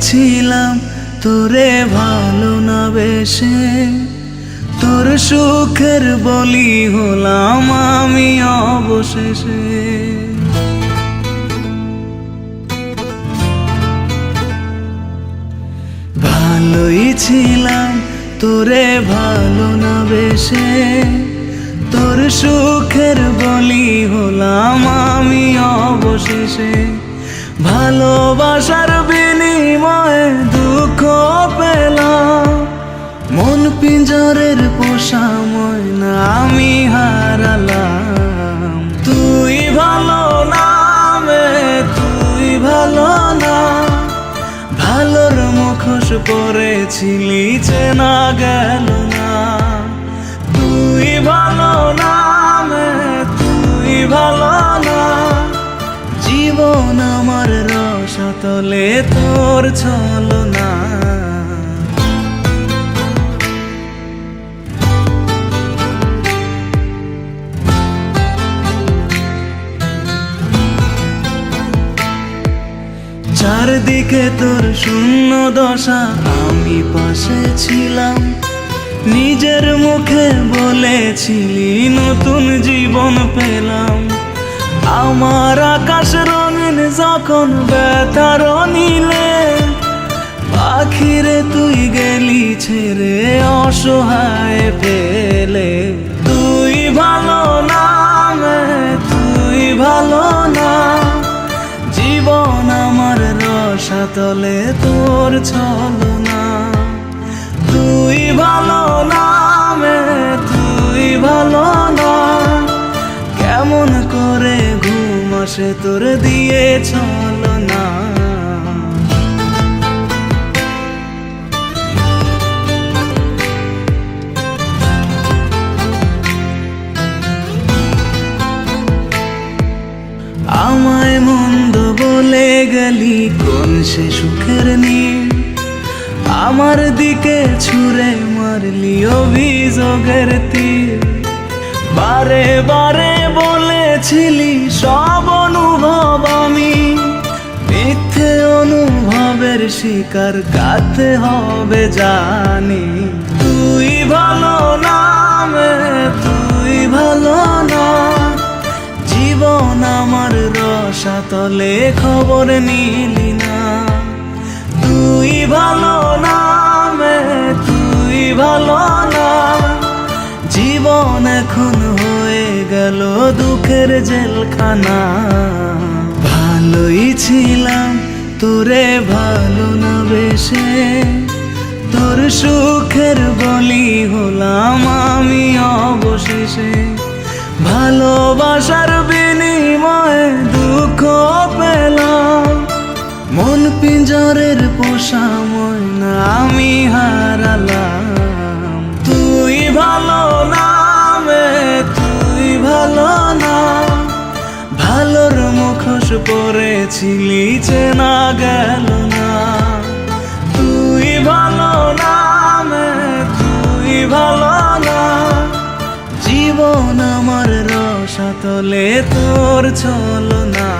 ছিলাম তোরে ভালো না বেশে, তোর সুখের বলি হলাম আমি অবশেষে। ভালোই ছিলাম তোরে ভালো না বেশে, তোর সুখের বলি হলাম আমি অবশেষে। ভালোবাসার বিনিময়ে দুঃখ পেলাম, মন পিঞ্জরের পোষা ময়না আমি হারালাম। তুই ভালো না তুই ভালো না, ভালোর মুখোশ পরেছিলি চেনা গেল না। তুই ভালো না তুই ভালো না, জীবন আমার রসতলে তোর ছলনা। চারদিকে তোর শূন্য দশা, আমি পাশে ছিলাম, নিজের মুখে বলেছিলি নতুন জীবন পেলাম। আমার আকাশ রঙিন যখন ব্যথার নীলে, পাখিরে তুই গেলি ছেড়ে অসহায় ফেলে। তুই ভালো না তুই ভালো না, জীবন আমার রসাতলে তোর ছলনা। তুই ভালো না তুই ভালো না, কেমন করে ঘুম আসে তোর দিয়ে ছলনা। আমায় মন্দ বলে গেলি কোন সে সুখের নীড়, আমার দিকে ছুঁড়ে মারলি অভিযোগের তীর। বারে বারে বলেছিলি সব অনুভব আমি, মিথ্যে অনুভবের শিকার কাটতে হবে জানি। তুই ভালো না তুই ভালো না, জীবন আমার রসাতলে খবর নিলি না। তুই ভালো না তুই ভালো না, জীবন এখন হয়ে গেল দুঃখের জেলখানা। ভালোই ছিলাম তোরে ভালো না বেশে, তোর সুখের বলি হলাম আমি অবশেষে। ভালোবাসার বিনিময়ে দুঃখ পেলাম, মন পিঞ্জরের পোষা ময়না আমি হারালাম। তুই ভালো না তুই ভালো না, ভালোর মুখোশ পরেছিলি চেনা গেল না। তুই ভালো না তুই ভালো না, জীবন আমার রসাতলে তোর ছলনা।